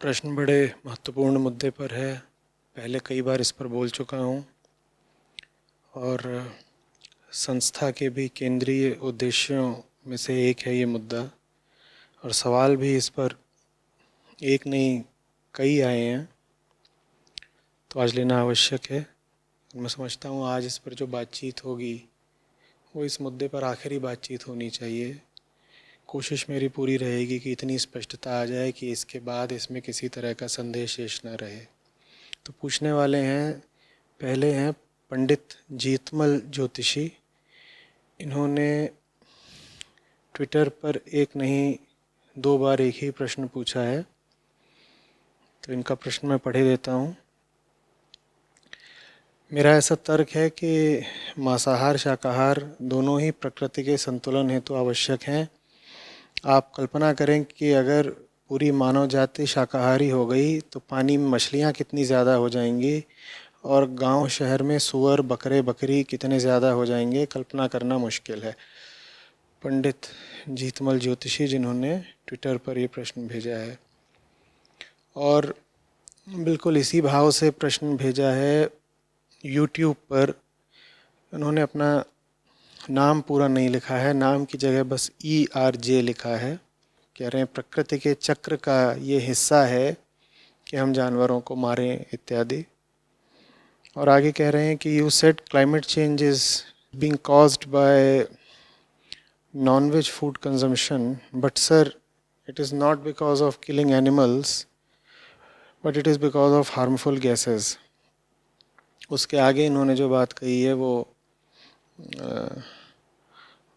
प्रश्न बड़े महत्वपूर्ण मुद्दे पर है। पहले कई बार इस पर बोल चुका हूँ और संस्था के भी केंद्रीय उद्देश्यों में से एक है ये मुद्दा, और सवाल भी इस पर एक नहीं कई आए हैं, तो आज लेना आवश्यक है। मैं समझता हूँ आज इस पर जो बातचीत होगी वो इस मुद्दे पर आखिरी बातचीत होनी चाहिए। कोशिश मेरी पूरी रहेगी कि इतनी स्पष्टता आ जाए कि इसके बाद इसमें किसी तरह का संदेह शेष न रहे। तो पूछने वाले हैं, पहले हैं पंडित जीतमल ज्योतिषी। इन्होंने ट्विटर पर एक नहीं 2 बार एक ही प्रश्न पूछा है, तो इनका प्रश्न मैं पढ़े देता हूँ। मेरा ऐसा तर्क है कि मांसाहार शाकाहार दोनों ही प्रकृति के संतुलन हेतु आवश्यक हैं। आप कल्पना करें कि अगर पूरी मानव जाति शाकाहारी हो गई तो पानी में मछलियाँ कितनी ज़्यादा हो जाएंगी और गांव शहर में सूअर बकरे बकरी कितने ज़्यादा हो जाएंगे, कल्पना करना मुश्किल है। पंडित जीतमल ज्योतिषी, जिन्होंने ट्विटर पर ये प्रश्न भेजा है, और बिल्कुल इसी भाव से प्रश्न भेजा है यूट्यूब पर। उन्होंने अपना नाम पूरा नहीं लिखा है, नाम की जगह बस ERJ लिखा है। कह रहे हैं प्रकृति के चक्र का ये हिस्सा है कि हम जानवरों को मारें इत्यादि। और आगे कह रहे हैं कि you said climate change is being caused by non-veg food consumption, but sir, it is not because of killing animals, but it is because of harmful gases. उसके आगे इन्होंने जो बात कही है वो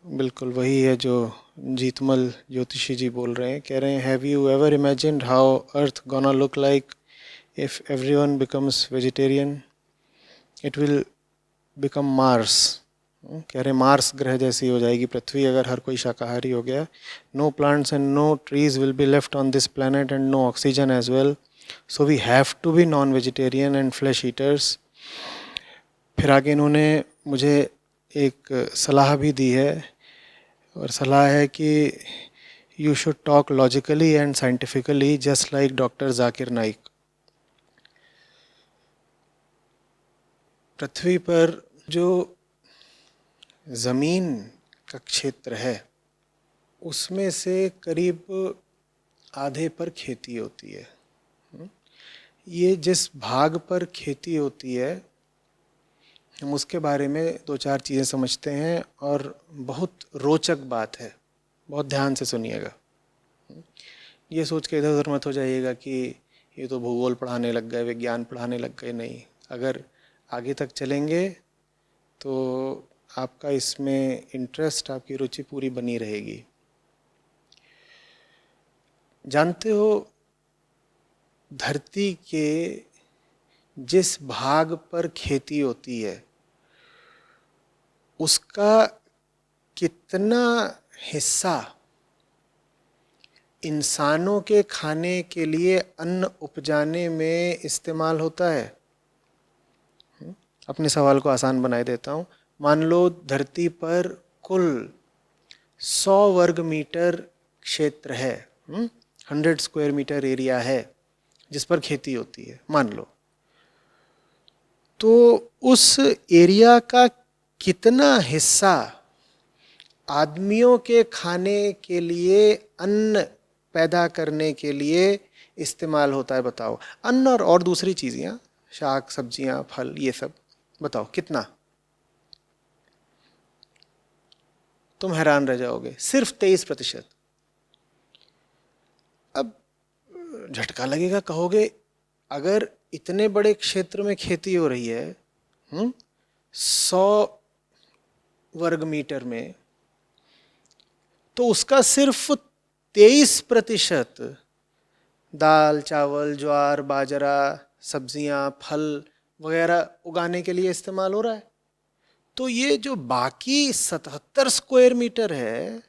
बिल्कुल वही है जो जीतमल ज्योतिषी जी बोल रहे हैं। कह रहे हैं, have you ever imagined how earth gonna look like if everyone becomes vegetarian? It will become Mars. कह रहे हैं मार्स ग्रह जैसी हो जाएगी पृथ्वी अगर हर कोई शाकाहारी हो गया। No plants and no trees will be left on this planet and no oxygen as well, so we have to be non vegetarian and flesh eaters. फिर आगे इन्होंने मुझे एक सलाह भी दी है, और सलाह है कि you should talk logically and scientifically just like doctor Zakir Naik. पृथ्वी पर जो ज़मीन का क्षेत्र है उसमें से करीब आधे पर खेती होती है। ये जिस भाग पर खेती होती है हम उसके बारे में 2-4 चीज़ें समझते हैं, और बहुत रोचक बात है, बहुत ध्यान से सुनिएगा। ये सोच के इधर उधर मत हो जाइएगा कि ये तो भूगोल पढ़ाने लग गए, विज्ञान पढ़ाने लग गए। नहीं, अगर आगे तक चलेंगे तो आपका इसमें इंटरेस्ट, आपकी रुचि पूरी बनी रहेगी। जानते हो, धरती के जिस भाग पर खेती होती है उसका कितना हिस्सा इंसानों के खाने के लिए अन्न उपजाने में इस्तेमाल होता है? अपने सवाल को आसान बनाए देता हूँ। मान लो धरती पर कुल 100 वर्ग मीटर क्षेत्र है, 100 स्क्वायर मीटर एरिया है जिस पर खेती होती है, मान लो। तो उस एरिया का कितना हिस्सा आदमियों के खाने के लिए, अन्न पैदा करने के लिए इस्तेमाल होता है? बताओ। अन्न और दूसरी चीज़ें, शाक सब्जियां फल, ये सब बताओ कितना। तुम हैरान रह जाओगे, सिर्फ 23%। अब झटका लगेगा, कहोगे अगर इतने बड़े क्षेत्र में खेती हो रही है 100 वर्ग मीटर में, तो उसका सिर्फ 23% दाल चावल ज्वार बाजरा सब्जियां फल वगैरह उगाने के लिए इस्तेमाल हो रहा है। तो ये जो बाकी 77 स्क्वायर मीटर है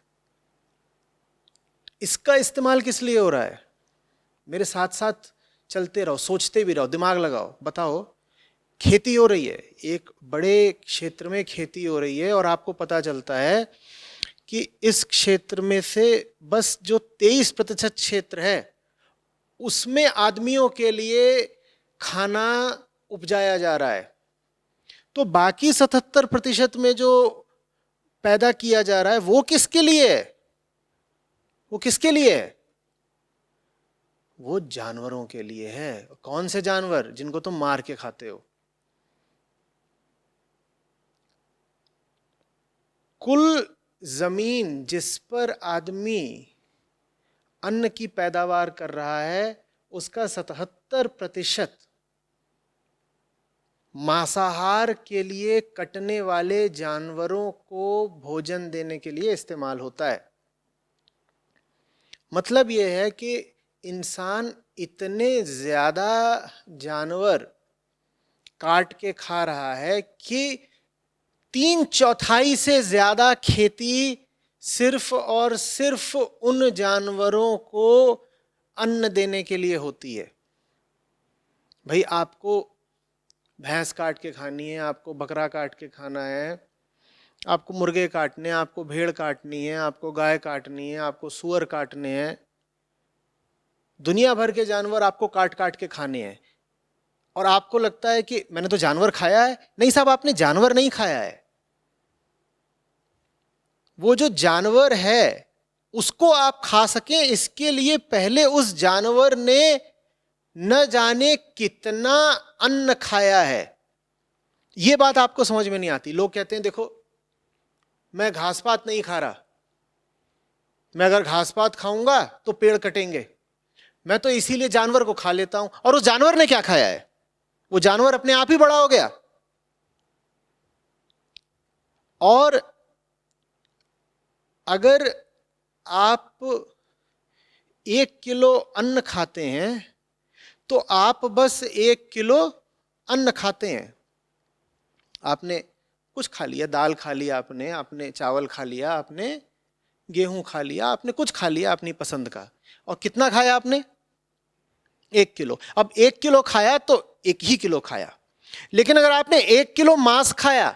इसका इस्तेमाल किस लिए हो रहा है? मेरे साथ साथ चलते रहो, सोचते भी रहो, दिमाग लगाओ, बताओ। खेती हो रही है, एक बड़े क्षेत्र में खेती हो रही है, और आपको पता चलता है कि इस क्षेत्र में से बस जो 23% क्षेत्र है उसमें आदमियों के लिए खाना उपजाया जा रहा है। तो बाकी 77% में जो पैदा किया जा रहा है वो किसके लिए है? वो किसके लिए है? वो जानवरों के लिए है। कौन से जानवर? जिनको तुम मार के खाते हो। कुल जमीन जिस पर आदमी अन्न की पैदावार कर रहा है उसका 77% मांसाहार के लिए कटने वाले जानवरों को भोजन देने के लिए इस्तेमाल होता है। मतलब यह है कि इंसान इतने ज्यादा जानवर काट के खा रहा है कि 3/4 से ज्यादा खेती सिर्फ और सिर्फ उन जानवरों को अन्न देने के लिए होती है। भाई आपको भैंस काट के खानी है, आपको बकरा काट के खाना है, आपको मुर्गे काटने हैं, आपको भेड़ काटनी है, आपको गाय काटनी है, आपको सूअर काटने हैं, दुनिया भर के जानवर आपको काट काट के खाने हैं। और आपको लगता है कि मैंने तो जानवर खाया है। नहीं साहब, आपने जानवर नहीं खाया है। वो जो जानवर है उसको आप खा सकें इसके लिए पहले उस जानवर ने न जाने कितना अन्न खाया है। ये बात आपको समझ में नहीं आती। लोग कहते हैं देखो मैं घास पात नहीं खा रहा, मैं अगर घास पात खाऊंगा तो पेड़ कटेंगे, मैं तो इसीलिए जानवर को खा लेता हूं। और उस जानवर ने क्या खाया है? वो जानवर अपने आप ही बड़ा हो गया। और अगर आप 1 किलो अन्न खाते हैं तो आप बस 1 किलो अन्न खाते हैं। आपने कुछ खा लिया, दाल खा लिया, आपने चावल खा लिया, आपने गेहूं खा लिया, आपने कुछ खा लिया अपनी पसंद का। और कितना खाया आपने? 1 किलो। अब 1 किलो खाया तो 1 ही किलो खाया। लेकिन अगर आपने 1 किलो मांस खाया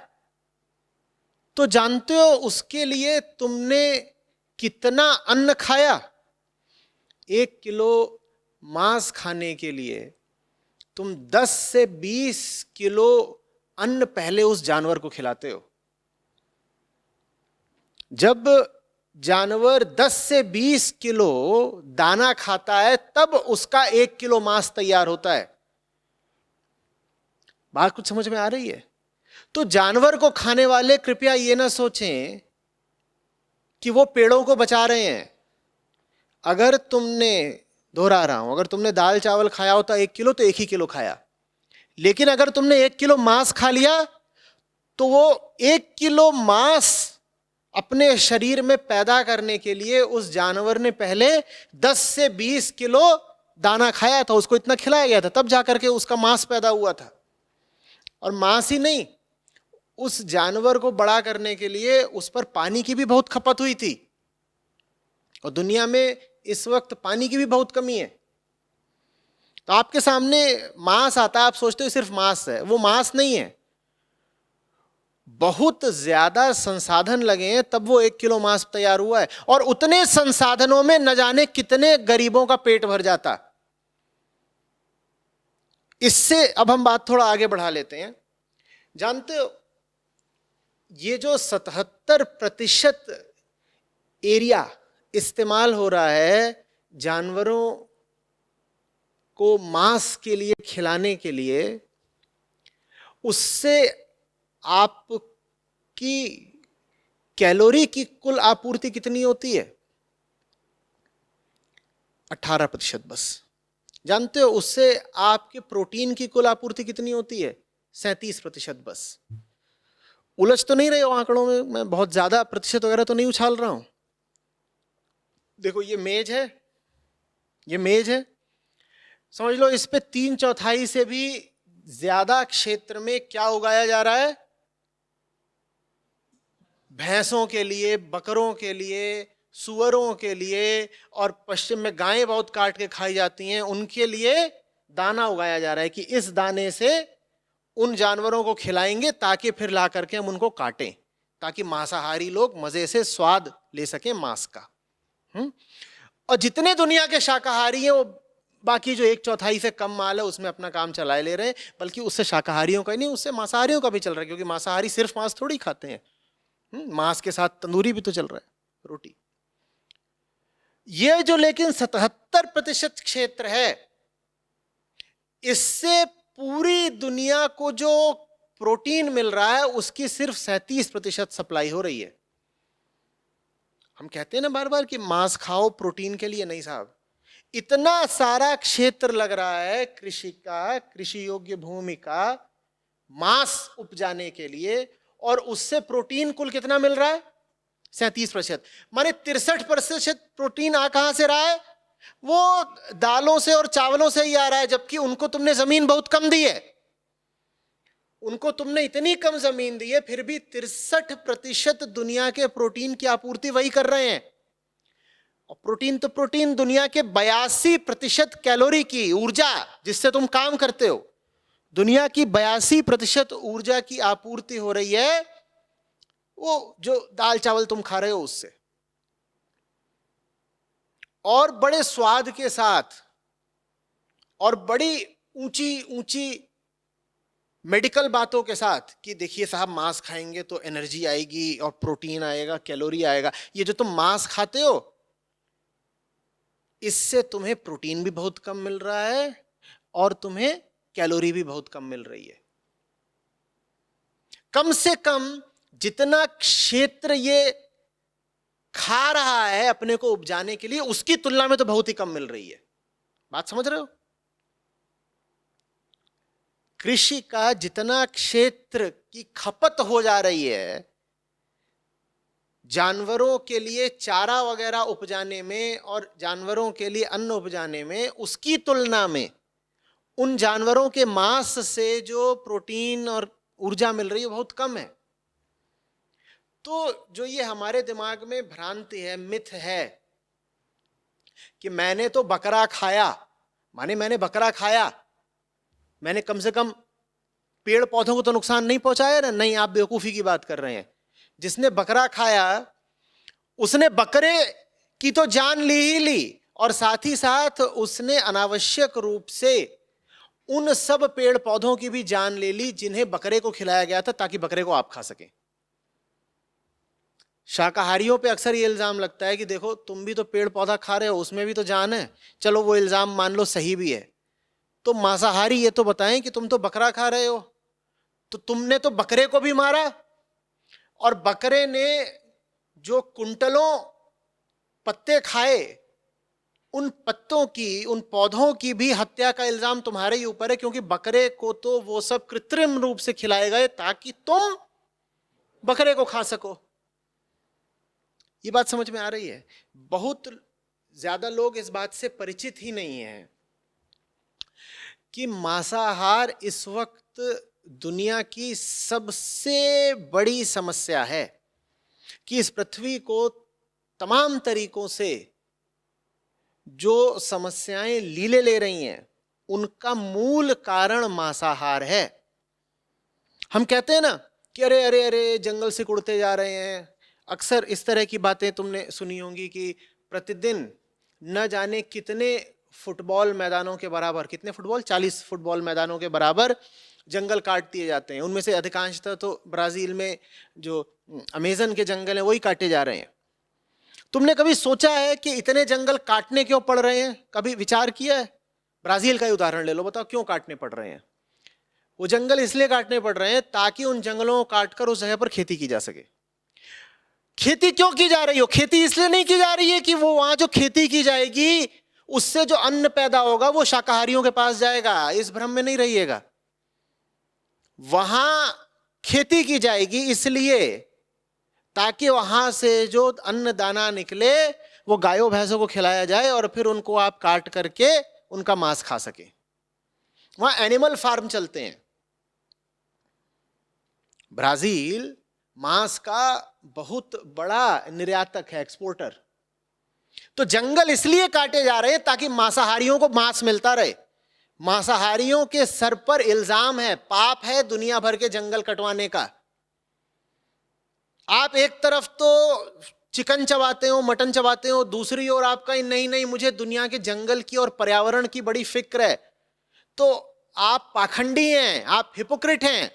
तो जानते हो उसके लिए तुमने कितना अन्न खाया? 1 किलो मांस खाने के लिए तुम 10 से 20 किलो अन्न पहले उस जानवर को खिलाते हो। जब जानवर 10 से 20 किलो दाना खाता है तब उसका 1 किलो मांस तैयार होता है। बात कुछ समझ में आ रही है? तो जानवर को खाने वाले कृपया ये ना सोचें कि वो पेड़ों को बचा रहे हैं। अगर तुमने, दोहरा रहा हूं, अगर तुमने दाल चावल खाया होता 1 किलो तो 1 ही किलो खाया। लेकिन अगर तुमने 1 किलो मांस खा लिया तो वो 1 किलो मांस अपने शरीर में पैदा करने के लिए उस जानवर ने पहले 10 से 20 किलो दाना खाया था, उसको इतना खिलाया गया था, तब जाकर के उसका मांस पैदा हुआ था। और मांस ही नहीं, उस जानवर को बड़ा करने के लिए उस पर पानी की भी बहुत खपत हुई थी। और दुनिया में इस वक्त पानी की भी बहुत कमी है। तो आपके सामने मांस आता है, आप सोचते हो सिर्फ मांस है। वो मांस नहीं है, बहुत ज्यादा संसाधन लगे हैं तब वो 1 किलो मांस तैयार हुआ है। और उतने संसाधनों में न जाने कितने गरीबों का पेट भर जाता। इससे अब हम बात थोड़ा आगे बढ़ा लेते हैं। जानते हो ये जो 77% एरिया इस्तेमाल हो रहा है जानवरों को मांस के लिए खिलाने के लिए, उससे आपकी कैलोरी की कुल आपूर्ति कितनी होती है? 18% बस। जानते हो उससे आपके प्रोटीन की कुल आपूर्ति कितनी होती है? 37% बस। उलझ तो नहीं रहे हो आंकड़ों में? मैं बहुत ज्यादा प्रतिशत वगैरह तो नहीं उछाल रहा हूं। देखो ये मेज है, ये मेज है, समझ लो इस पे 3/4 से भी ज्यादा क्षेत्र में क्या उगाया जा रहा है? भैंसों के लिए, बकरों के लिए, सुअरों के लिए, और पश्चिम में गायें बहुत काट के खाई जाती हैं, उनके लिए दाना उगाया जा रहा है कि इस दाने से उन जानवरों को खिलाएंगे ताकि फिर ला करके हम उनको काटें, ताकि मांसाहारी लोग मजे से स्वाद ले सकें मांस का। और जितने दुनिया के शाकाहारी हैं वो बाकी जो 1/4 से कम माल है उसमें अपना काम चलाए ले रहे हैं, बल्कि उससे शाकाहारियों का ही नहीं, उससे मांसाहारियों का भी चल रहा है, क्योंकि मांसाहारी सिर्फ मांस थोड़ी खाते हैं, मांस के साथ तंदूरी भी तो चल रहा है, रोटी। ये जो लेकिन 77% क्षेत्र है, इससे पूरी दुनिया को जो प्रोटीन मिल रहा है उसकी सिर्फ 37% सप्लाई हो रही है। हम कहते हैं ना बार बार कि मांस खाओ प्रोटीन के लिए, नहीं साहब, इतना सारा क्षेत्र लग रहा है कृषि का, कृषि योग्य भूमि का मांस उपजाने के लिए, और उससे प्रोटीन कुल कितना मिल रहा है? 37%। माने 63% प्रोटीन आ कहां से रहा है? वो दालों से और चावलों से ही आ रहा है, जबकि उनको तुमने जमीन बहुत कम दी है, उनको तुमने इतनी कम जमीन दी है, फिर भी 63% दुनिया के प्रोटीन की आपूर्ति वही कर रहे हैं। और प्रोटीन तो प्रोटीन, दुनिया के 82% कैलोरी की ऊर्जा जिससे तुम काम करते हो, दुनिया की 82% ऊर्जा की आपूर्ति हो रही है वो जो दाल चावल तुम खा रहे हो उससे, और बड़े स्वाद के साथ, और बड़ी ऊंची ऊंची मेडिकल बातों के साथ कि देखिए साहब मांस खाएंगे तो एनर्जी आएगी और प्रोटीन आएगा, कैलोरी आएगा। ये जो तुम मांस खाते हो इससे तुम्हें प्रोटीन भी बहुत कम मिल रहा है और तुम्हें कैलोरी भी बहुत कम मिल रही है। कम से कम जितना क्षेत्र ये खा रहा है अपने को उपजाने के लिए, उसकी तुलना में तो बहुत ही कम मिल रही है। बात समझ रहे हो? कृषि का जितना क्षेत्र की खपत हो जा रही है जानवरों के लिए चारा वगैरह उपजाने में और जानवरों के लिए अन्न उपजाने में, उसकी तुलना में उन जानवरों के मांस से जो प्रोटीन और ऊर्जा मिल रही है बहुत कम है। तो जो ये हमारे दिमाग में भ्रांति है, मिथ है कि मैंने तो बकरा खाया, माने मैंने बकरा खाया, मैंने कम से कम पेड़ पौधों को तो नुकसान नहीं पहुंचाया ना। नहीं, आप बेवकूफी की बात कर रहे हैं। जिसने बकरा खाया उसने बकरे की तो जान ली ही ली, और साथ ही साथ उसने अनावश्यक रूप से उन सब पेड़ पौधों की भी जान ले ली जिन्हें बकरे को खिलाया गया था ताकि बकरे को आप खा सकें। शाकाहारियों पे अक्सर ये इल्जाम लगता है कि देखो तुम भी तो पेड़ पौधा खा रहे हो, उसमें भी तो जान है। चलो वो इल्जाम मान लो सही भी है, तो मांसाहारी ये तो बताएं कि तुम तो बकरा खा रहे हो, तो तुमने तो बकरे को भी मारा, और बकरे ने जो कुंटलों पत्ते खाए, उन पत्तों की, उन पौधों की भी हत्या का इल्जाम तुम्हारे ही ऊपर है, क्योंकि बकरे को तो वो सब कृत्रिम रूप से खिलाए गए ताकि तुम बकरे को खा सको। ये बात समझ में आ रही है? बहुत ज्यादा लोग इस बात से परिचित ही नहीं है कि मांसाहार इस वक्त दुनिया की सबसे बड़ी समस्या है, कि इस पृथ्वी को तमाम तरीकों से जो समस्याएं लीले ले रही हैं उनका मूल कारण मांसाहार है। हम कहते हैं ना कि अरे अरे अरे जंगल से उड़ते जा रहे हैं। अक्सर इस तरह की बातें तुमने सुनी होंगी कि प्रतिदिन न जाने कितने फुटबॉल मैदानों के बराबर, कितने फुटबॉल, 40 फुटबॉल मैदानों के बराबर जंगल काट दिए जाते हैं। उनमें से अधिकांशतः तो ब्राजील में जो अमेजन के जंगल हैं वही काटे जा रहे हैं। तुमने कभी सोचा है कि इतने जंगल काटने क्यों पड़ रहे हैं? कभी विचार किया है? ब्राजील का ही उदाहरण ले लो, बताओ क्यों काटने पड़ रहे हैं? वो जंगल इसलिए काटने पड़ रहे हैं ताकि उन जंगलों को काटकर उस जगह पर खेती की जा सके। खेती क्यों की जा रही हो? खेती इसलिए नहीं की जा रही है कि वो वहां जो खेती की जाएगी उससे जो अन्न पैदा होगा वो शाकाहारियों के पास जाएगा, इस भ्रम में नहीं रहिएगा। वहां खेती की जाएगी इसलिए ताकि वहां से जो अन्न दाना निकले वो गायों भैंसों को खिलाया जाए और फिर उनको आप काट करके उनका मांस खा सके। वहां एनिमल फार्म चलते हैं। ब्राजील मांस का बहुत बड़ा निर्यातक है, एक्सपोर्टर। तो जंगल इसलिए काटे जा रहे हैं ताकि मांसाहारियों को मांस मिलता रहे। मांसाहारियों के सर पर इल्जाम है, पाप है दुनिया भर के जंगल कटवाने का। आप एक तरफ तो चिकन चबाते हो, मटन चबाते हो, दूसरी ओर आपका नहीं नहीं मुझे दुनिया के जंगल की और पर्यावरण की बड़ी फिक्र है, तो आप पाखंडी हैं, आप हिपोक्रेट हैं।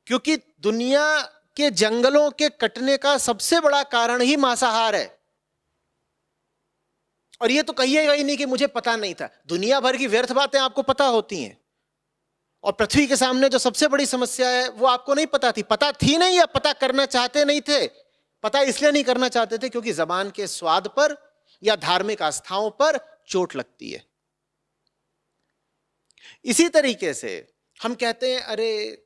क्योंकि दुनिया के जंगलों के कटने का सबसे बड़ा कारण ही मांसाहार है। और ये तो कहिएगा ही नहीं कि मुझे पता नहीं था। दुनिया भर की व्यर्थ बातें आपको पता होती हैं, और पृथ्वी के सामने जो सबसे बड़ी समस्या है वो आपको नहीं पता थी। पता थी नहीं या पता करना चाहते नहीं थे? पता इसलिए नहीं करना चाहते थे क्योंकि जबान के स्वाद पर या धार्मिक आस्थाओं पर चोट लगती है। इसी तरीके से हम कहते हैं अरे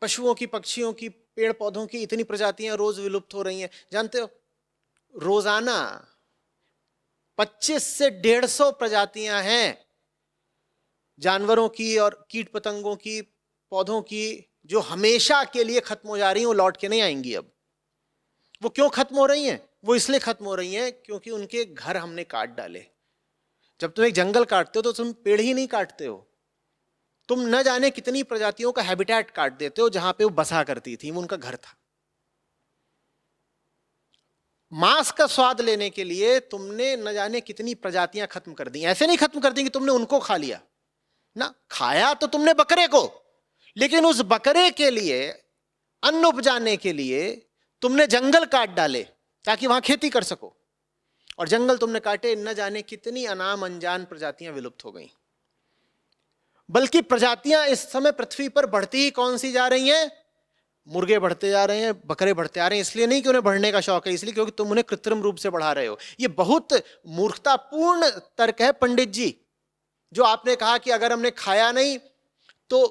पशुओं की, पक्षियों की, पेड़ पौधों की इतनी प्रजातियां रोज विलुप्त हो रही हैं। जानते हो रोजाना 25 से 150 प्रजातियां हैं जानवरों की और कीट पतंगों की, पौधों की, जो हमेशा के लिए खत्म हो जा रही हैं, वो लौट के नहीं आएंगी अब। वो क्यों खत्म हो रही हैं? वो इसलिए खत्म हो रही हैं क्योंकि उनके घर हमने काट डाले। जब तुम एक जंगल काटते हो तो तुम पेड़ ही नहीं काटते हो, तुम न जाने कितनी प्रजातियों का हैबिटेट काट देते हो जहां पे वो बसा करती थी, वो उनका घर था। मांस का स्वाद लेने के लिए तुमने न जाने कितनी प्रजातियां खत्म कर दी। ऐसे नहीं खत्म कर दी कि तुमने उनको खा लिया ना, खाया तो तुमने बकरे को, लेकिन उस बकरे के लिए, अन्न उपजाने के लिए तुमने जंगल काट डाले ताकि वहां खेती कर सको। और जंगल तुमने काटे, न जाने कितनी अनाम अनजान प्रजातियां विलुप्त हो गई। बल्कि प्रजातियां इस समय पृथ्वी पर बढ़ती ही कौन सी जा रही हैं? मुर्गे बढ़ते जा रहे हैं, बकरे बढ़ते आ रहे हैं। इसलिए नहीं कि उन्हें बढ़ने का शौक है, इसलिए क्योंकि तुम उन्हें कृत्रिम रूप से बढ़ा रहे हो। ये बहुत मूर्खतापूर्ण तर्क है पंडित जी, जो आपने कहा कि अगर हमने खाया नहीं तो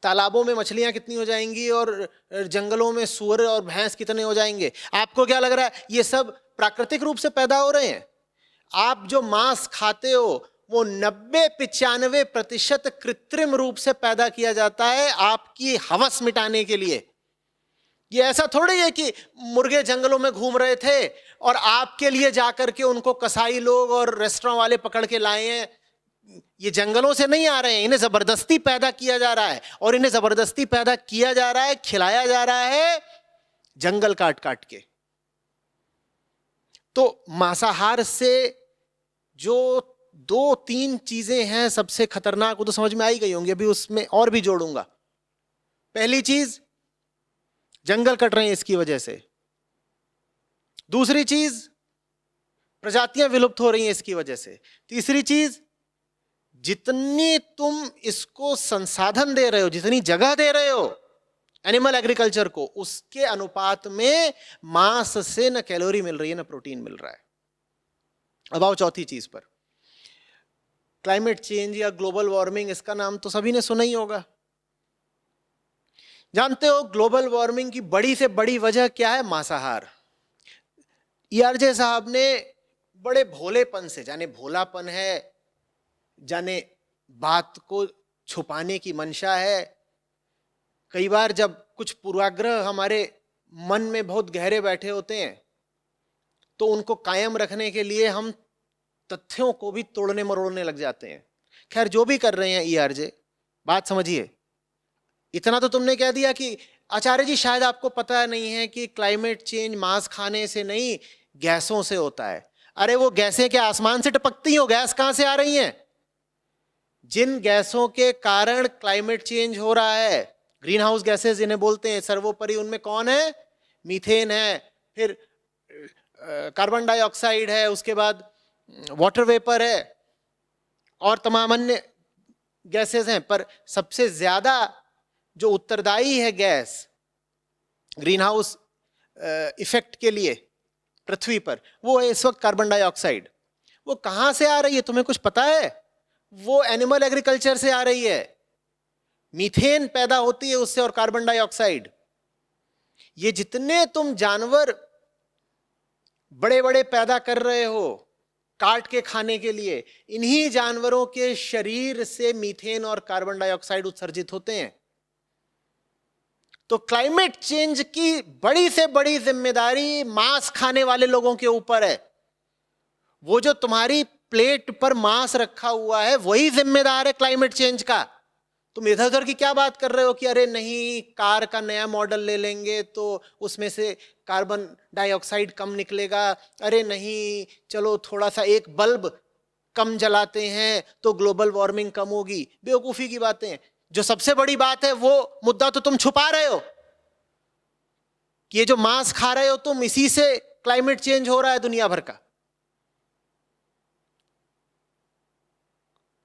तालाबों में मछलियां कितनी हो जाएंगी और जंगलों में सूअर और भैंस कितने हो जाएंगे। आपको क्या लग रहा है ये सब प्राकृतिक रूप से पैदा हो रहे हैं? आप जो मांस खाते हो वो 90-95% कृत्रिम रूप से पैदा किया जाता है आपकी हवस मिटाने के लिए। ये ऐसा थोड़ी है कि मुर्गे जंगलों में घूम रहे थे और आपके लिए जाकर के उनको कसाई लोग और रेस्टोरेंट वाले पकड़ के लाए हैं। ये जंगलों से नहीं आ रहे हैं, इन्हें जबरदस्ती पैदा किया जा रहा है, और इन्हें जबरदस्ती पैदा किया जा रहा है, खिलाया जा रहा है जंगल काट काट के। तो मांसाहार से जो 2-3 चीजें हैं सबसे खतरनाक, वो तो समझ में आई गई होंगी, अभी उसमें और भी जोड़ूंगा। पहली चीज, जंगल कट रहे हैं इसकी वजह से। दूसरी चीज, प्रजातियां विलुप्त हो रही हैं इसकी वजह से। तीसरी चीज, जितनी तुम इसको संसाधन दे रहे हो, जितनी जगह दे रहे हो एनिमल एग्रीकल्चर को, उसके अनुपात में मांस से न कैलोरी मिल रही है न प्रोटीन मिल रहा है। अब आओ चौथी चीज पर, क्लाइमेट चेंज या ग्लोबल वार्मिंग। इसका नाम तो सभी ने सुना ही होगा। जानते हो ग्लोबल वार्मिंग की बड़ी से बड़ी वजह क्या है? मांसाहार। ईआरजे साहब ने बड़े भोलेपन से, जाने भोलापन है, जाने बात को छुपाने की मंशा है, कई बार जब कुछ पूर्वाग्रह हमारे मन में बहुत गहरे बैठे होते हैं तो उनको कायम रखने के लिए हम तथ्यों को भी तोड़ने मरोड़ने लग जाते हैं। खैर, जो भी कर रहे हैं ईआरजे, बात समझिए। इतना तो तुमने कह दिया कि आचार्य जी शायद आपको पता नहीं है कि क्लाइमेट चेंज मांस खाने से नहीं, गैसों से होता है। अरे वो गैसें क्या आसमान से टपकती हो? गैस कहां से आ रही हैं? जिन गैसों के कारण क्लाइमेट चेंज हो रहा है, ग्रीन हाउस गैसेस जिन्हें बोलते हैं, सर्वोपरि उनमें कौन है? मीथेन है, फिर कार्बन डाइऑक्साइड है, उसके बाद वाटर वेपर है, और तमाम अन्य गैसेस हैं। पर सबसे ज्यादा जो उत्तरदायी है गैस ग्रीन हाउस इफेक्ट के लिए पृथ्वी पर, वो है इस वक्त कार्बन डाइऑक्साइड। वो कहां से आ रही है तुम्हें कुछ पता है? वो एनिमल एग्रीकल्चर से आ रही है। मीथेन पैदा होती है उससे, और कार्बन डाइऑक्साइड। ये जितने तुम जानवर बड़े बड़े पैदा कर रहे हो काट के खाने के लिए, इन्हीं जानवरों के शरीर से मीथेन और कार्बन डाइऑक्साइड उत्सर्जित होते हैं। तो क्लाइमेट चेंज की बड़ी से बड़ी जिम्मेदारी मांस खाने वाले लोगों के ऊपर है। वो जो तुम्हारी प्लेट पर मांस रखा हुआ है वही जिम्मेदार है क्लाइमेट चेंज का। तुम इधर उधर की क्या बात कर रहे हो कि अरे नहीं कार का नया मॉडल ले लेंगे तो उसमें से कार्बन डाइऑक्साइड कम निकलेगा, अरे नहीं चलो थोड़ा सा एक बल्ब कम जलाते हैं तो ग्लोबल वार्मिंग कम होगी। बेवकूफी की बातें हैं। जो सबसे बड़ी बात है वो मुद्दा तो तुम छुपा रहे हो कि ये जो मांस खा रहे हो तुम, इसी से क्लाइमेट चेंज हो रहा है दुनिया भर का।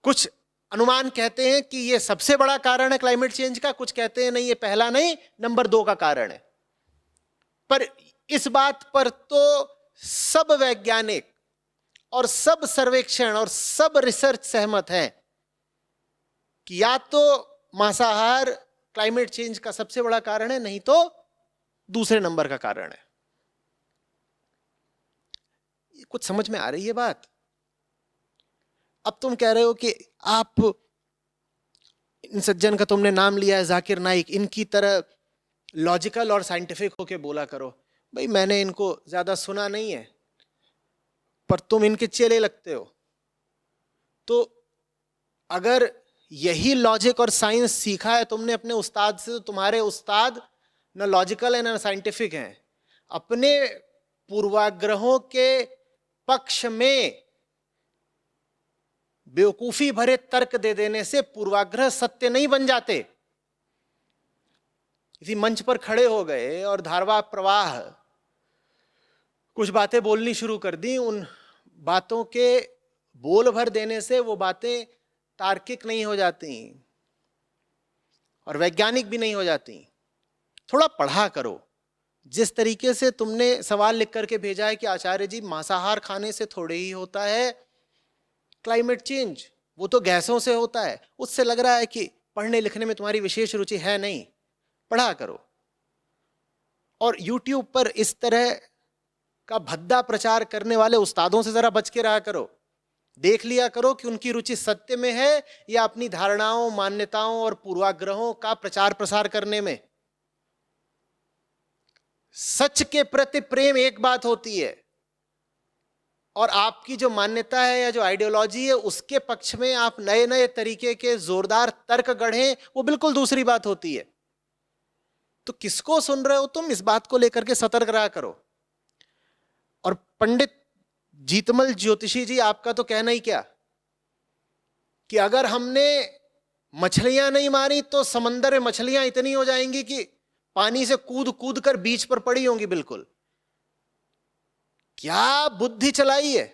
कुछ अनुमान कहते हैं कि ये सबसे बड़ा कारण है क्लाइमेट चेंज का, कुछ कहते हैं नहीं ये पहला नहीं नंबर 2 का कारण है। पर इस बात पर तो सब वैज्ञानिक और सब सर्वेक्षण और सब रिसर्च सहमत हैं कि या तो मांसाहार क्लाइमेट चेंज का सबसे बड़ा कारण है, नहीं तो दूसरे नंबर का कारण है। कुछ समझ में आ रही है बात? अब तुम कह रहे हो कि आप इन सज्जन का तुमने नाम लिया है जाकिर नाइक, इनकी तरह लॉजिकल और साइंटिफिक होके बोला करो। भाई मैंने इनको ज्यादा सुना नहीं है, पर तुम इनके चेले लगते हो। तो अगर यही लॉजिक और साइंस सीखा है तुमने अपने उस्ताद से, तो तुम्हारे उस्ताद न लॉजिकल है न साइंटिफिक हैं। अपने पूर्वाग्रहों के पक्ष में बेवकूफी भरे तर्क दे देने से पूर्वाग्रह सत्य नहीं बन जाते। इसी मंच पर खड़े हो गए और धारवा प्रवाह कुछ बातें बोलनी शुरू कर दी। उन बातों के बोल भर देने से वो बातें तार्किक नहीं हो जाती और वैज्ञानिक भी नहीं हो जाती। थोड़ा पढ़ा करो। जिस तरीके से तुमने सवाल लिख करके भेजा है कि आचार्य जी मांसाहार खाने से थोड़े ही होता है क्लाइमेट चेंज, वो तो गैसों से होता है, उससे लग रहा है कि पढ़ने लिखने में तुम्हारी विशेष रुचि है नहीं। पढ़ा करो। और YouTube पर इस तरह का भद्दा प्रचार करने वाले उस्तादों से जरा बच के रहा करो। देख लिया करो कि उनकी रुचि सत्य में है या अपनी धारणाओं, मान्यताओं और पूर्वाग्रहों का प्रचार प्रसार करने में। सच के प्रति प्रेम एक बात होती है और आपकी जो मान्यता है या जो आइडियोलॉजी है उसके पक्ष में आप नए नए तरीके के जोरदार तर्क गढ़ें, वो बिल्कुल दूसरी बात होती है। तो किसको सुन रहे हो तुम, इस बात को लेकर के सतर्क रहा करो। और पंडित जीतमल ज्योतिषी जी, आपका तो कहना ही क्या कि अगर हमने मछलियां नहीं मारी तो समंदर में मछलियां इतनी हो जाएंगी कि पानी से कूद कूद कर बीच पर पड़ी होंगी। बिल्कुल क्या बुद्धि चलाई है।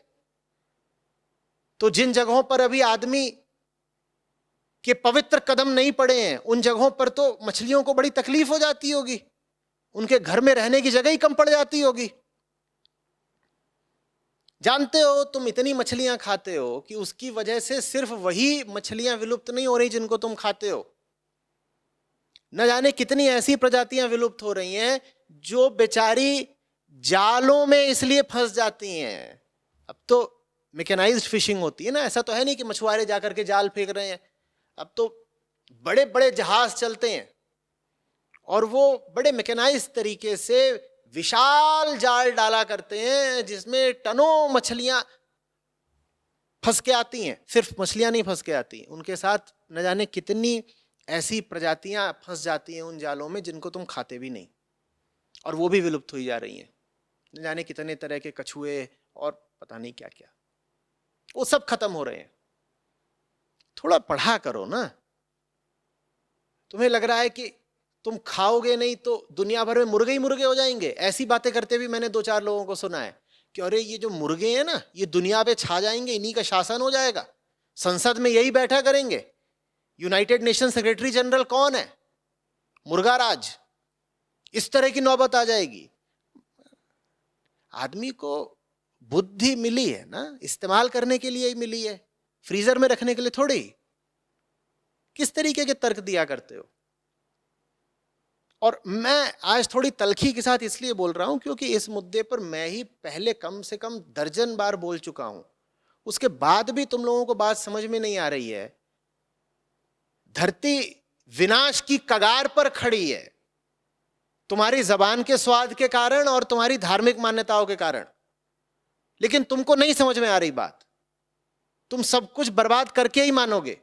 तो जिन जगहों पर अभी आदमी के पवित्र कदम नहीं पड़े हैं उन जगहों पर तो मछलियों को बड़ी तकलीफ हो जाती होगी, उनके घर में रहने की जगह ही कम पड़ जाती होगी। जानते हो तुम इतनी मछलियां खाते हो कि उसकी वजह से सिर्फ वही मछलियां विलुप्त नहीं हो रही जिनको तुम खाते हो, न जाने कितनी ऐसी प्रजातियां विलुप्त हो रही हैं जो बेचारी जालों में इसलिए फंस जाती हैं। अब तो मैकेनाइज्ड फिशिंग होती है ना, ऐसा तो है नहीं कि मछुआरे जाकर के जाल फेंक रहे हैं। अब तो बड़े बड़े जहाज चलते हैं और वो बड़े मैकेनाइज्ड तरीके से विशाल जाल डाला करते हैं जिसमें टनों मछलियां फंस के आती हैं। सिर्फ मछलियां नहीं फंस के आती, उनके साथ न जाने कितनी ऐसी प्रजातियां फंस जाती हैं उन जालों में जिनको तुम खाते भी नहीं, और वो भी विलुप्त हुई जा रही हैं। न जाने कितने तरह के कछुए और पता नहीं क्या क्या, वो सब खत्म हो रहे हैं। थोड़ा पढ़ा करो ना। तुम्हें लग रहा है कि तुम खाओगे नहीं तो दुनिया भर में मुर्गे ही मुर्गे हो जाएंगे। ऐसी बातें करते भी मैंने 2-4 लोगों को सुना है कि अरे ये जो मुर्गे हैं ना ये दुनिया पे छा जाएंगे, इन्हीं का शासन हो जाएगा, संसद में यही बैठा करेंगे। यूनाइटेड नेशन सेक्रेटरी जनरल कौन है? मुर्गा राज। इस तरह की नौबत आ जाएगी। आदमी को बुद्धि मिली है ना, इस्तेमाल करने के लिए ही मिली है, फ्रीजर में रखने के लिए थोड़ी। किस तरीके के तर्क दिया करते हो। और मैं आज थोड़ी तलखी के साथ इसलिए बोल रहा हूं क्योंकि इस मुद्दे पर मैं ही पहले कम से कम दर्जन बार बोल चुका हूं, उसके बाद भी तुम लोगों को बात समझ में नहीं आ रही है। धरती विनाश की कगार पर खड़ी है तुम्हारी जबान के स्वाद के कारण और तुम्हारी धार्मिक मान्यताओं के कारण, लेकिन तुमको नहीं समझ में आ रही बात। तुम सब कुछ बर्बाद करके ही मानोगे।